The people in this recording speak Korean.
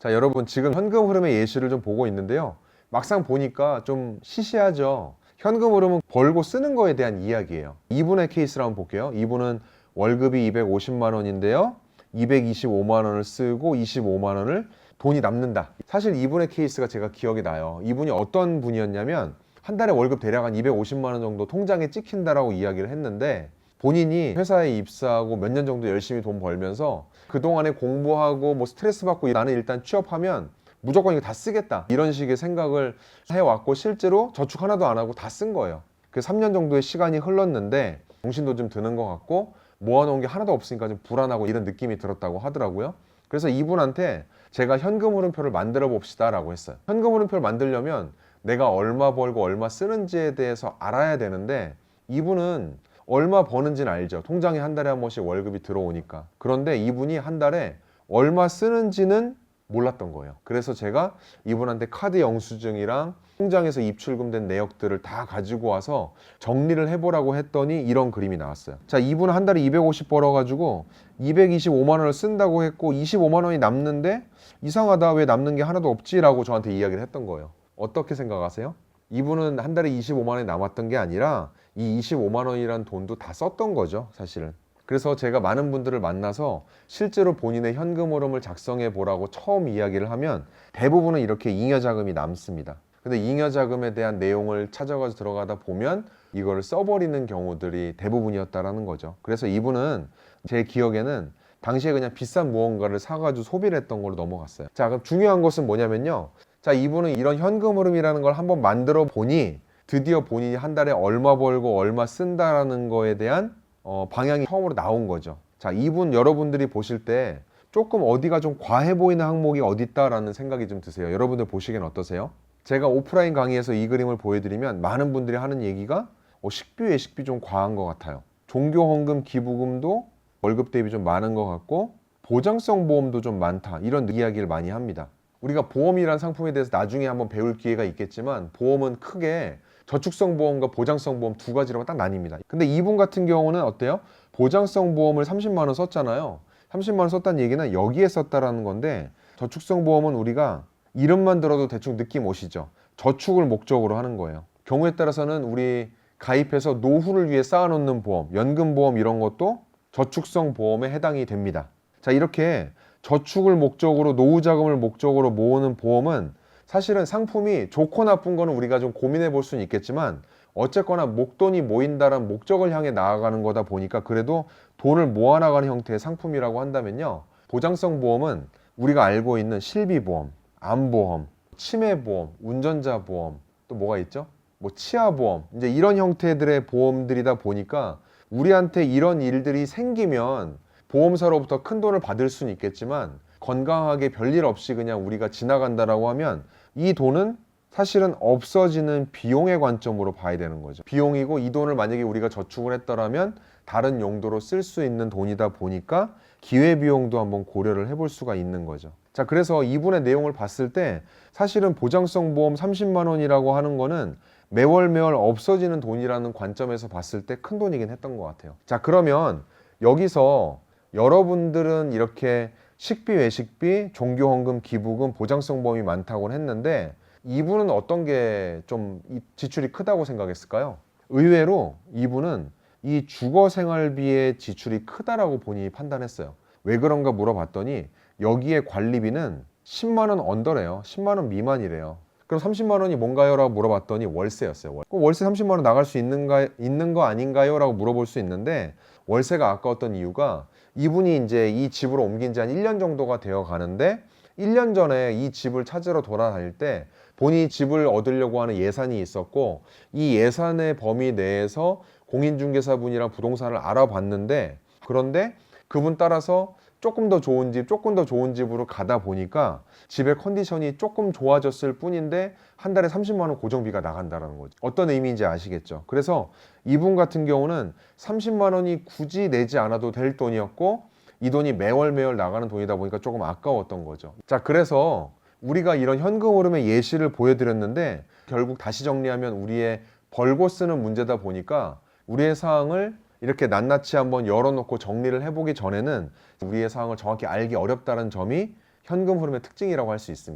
자, 여러분 지금 현금 흐름의 예시를 좀 보고 있는데요. 막상 보니까 좀 시시하죠. 현금 흐름은 벌고 쓰는 거에 대한 이야기예요. 이분의 케이스를 한번 볼게요. 이분은 월급이 250만 원인데요. 225만 원을 쓰고 25만 원을 돈이 남는다. 사실 이분의 케이스가 제가 기억이 나요. 이분이 어떤 분이었냐면 한 달에 월급 대략 한 250만 원 정도 통장에 찍힌다라고 이야기를 했는데, 본인이 회사에 입사하고 몇 년 정도 열심히 돈 벌면서 그동안에 공부하고 뭐 스트레스 받고 나는 일단 취업하면 무조건 이거 다 쓰겠다, 이런 식의 생각을 해왔고 실제로 저축 하나도 안 하고 다 쓴 거예요. 그 3년 정도의 시간이 흘렀는데 정신도 좀 드는 것 같고 모아놓은 게 하나도 없으니까 좀 불안하고 이런 느낌이 들었다고 하더라고요. 그래서 이분한테 제가 현금 흐름표를 만들어 봅시다 라고 했어요. 현금 흐름표를 만들려면 내가 얼마 벌고 얼마 쓰는지에 대해서 알아야 되는데, 이분은 얼마 버는지는 알죠. 통장에 한 달에 한 번씩 월급이 들어오니까. 그런데 이분이 한 달에 얼마 쓰는지는 몰랐던 거예요. 그래서 제가 이분한테 카드 영수증이랑 통장에서 입출금된 내역들을 다 가지고 와서 정리를 해보라고 했더니 이런 그림이 나왔어요. 자, 이분은 한 달에 250 벌어가지고 225만 원을 쓴다고 했고 25만 원이 남는데 이상하다, 왜 남는 게 하나도 없지? 라고 저한테 이야기를 했던 거예요. 어떻게 생각하세요? 이분은 한 달에 25만 원이 남았던 게 아니라 이 25만 원이란 돈도 다 썼던 거죠, 사실은. 그래서 제가 많은 분들을 만나서 실제로 본인의 현금 흐름을 작성해 보라고 처음 이야기를 하면 대부분은 이렇게 잉여자금이 남습니다. 근데 잉여자금에 대한 내용을 찾아가서 들어가다 보면 이거를 써버리는 경우들이 대부분이었다라는 거죠. 그래서 이분은 제 기억에는 당시에 그냥 비싼 무언가를 사가지고 소비를 했던 걸로 넘어갔어요. 자, 그럼 중요한 것은 뭐냐면요. 자, 이분은 이런 현금 흐름이라는 걸 한번 만들어 보니 드디어 본인이 한 달에 얼마 벌고 얼마 쓴다라는 거에 대한 방향이 처음으로 나온 거죠. 자, 이분 여러분들이 보실 때 조금 어디가 좀 과해 보이는 항목이 어디 있다라는 생각이 좀 드세요. 여러분들 보시기엔 어떠세요? 제가 오프라인 강의에서 이 그림을 보여드리면 많은 분들이 하는 얘기가 식비 외식비 좀 과한 것 같아요. 종교헌금 기부금도 월급 대비 좀 많은 것 같고 보장성 보험도 좀 많다, 이런 이야기를 많이 합니다. 우리가 보험이란 상품에 대해서 나중에 한번 배울 기회가 있겠지만 보험은 크게 저축성 보험과 보장성 보험 두 가지로 딱 나뉩니다. 근데 이분 같은 경우는 어때요? 보장성 보험을 30만 원 썼잖아요. 30만 원 썼다는 얘기는 여기에 썼다라는 건데, 저축성 보험은 우리가 이름만 들어도 대충 느낌 오시죠? 저축을 목적으로 하는 거예요. 경우에 따라서는 우리 가입해서 노후를 위해 쌓아놓는 보험, 연금보험 이런 것도 저축성 보험에 해당이 됩니다. 자, 이렇게 저축을 목적으로, 노후 자금을 목적으로 모으는 보험은 사실은 상품이 좋고 나쁜 거는 우리가 좀 고민해 볼 수는 있겠지만 어쨌거나 목돈이 모인다는 목적을 향해 나아가는 거다 보니까 그래도 돈을 모아나가는 형태의 상품이라고 한다면요, 보장성 보험은 우리가 알고 있는 실비보험, 암보험, 치매보험, 운전자 보험, 또 뭐가 있죠? 뭐 치아보험, 이제 이런 형태들의 보험들이다 보니까 우리한테 이런 일들이 생기면 보험사로부터 큰 돈을 받을 수는 있겠지만 건강하게 별일 없이 그냥 우리가 지나간다라고 하면 이 돈은 사실은 없어지는 비용의 관점으로 봐야 되는 거죠. 비용이고 이 돈을 만약에 우리가 저축을 했더라면 다른 용도로 쓸 수 있는 돈이다 보니까 기회비용도 한번 고려를 해볼 수가 있는 거죠. 자, 그래서 이분의 내용을 봤을 때 사실은 보장성 보험 30만 원이라고 하는 거는 매월 매월 없어지는 돈이라는 관점에서 봤을 때 큰 돈이긴 했던 것 같아요. 자, 그러면 여기서 여러분들은 이렇게 식비, 외식비, 종교헌금, 기부금, 보장성 보험이 많다고는 했는데 이분은 어떤 게 좀 지출이 크다고 생각했을까요? 의외로 이분은 이 주거생활비의 지출이 크다라고 본인이 판단했어요. 왜 그런가 물어봤더니 여기에 관리비는 10만 원 언더래요. 10만 원 미만이래요. 그럼 30만 원이 뭔가요? 라고 물어봤더니 월세였어요. 그럼 월세 30만 원 나갈 수 있는 거 아닌가요? 라고 물어볼 수 있는데, 월세가 아까웠던 이유가 이분이 이제 이 집으로 옮긴 지 한 1년 정도가 되어 가는데 1년 전에 이 집을 찾으러 돌아다닐 때 본인이 집을 얻으려고 하는 예산이 있었고 이 예산의 범위 내에서 공인중개사분이랑 부동산을 알아봤는데, 그런데 그분 따라서 조금 더 좋은 집, 조금 더 좋은 집으로 가다 보니까 집의 컨디션이 조금 좋아졌을 뿐인데 한 달에 30만 원 고정비가 나간다는 거죠. 어떤 의미인지 아시겠죠? 그래서 이분 같은 경우는 30만 원이 굳이 내지 않아도 될 돈이었고 이 돈이 매월 매월 나가는 돈이다 보니까 조금 아까웠던 거죠. 자, 그래서 우리가 이런 현금 흐름의 예시를 보여드렸는데 결국 다시 정리하면 우리의 벌고 쓰는 문제다 보니까 우리의 사항을 이렇게 낱낱이 한번 열어놓고 정리를 해보기 전에는 우리의 상황을 정확히 알기 어렵다는 점이 현금 흐름의 특징이라고 할 수 있습니다.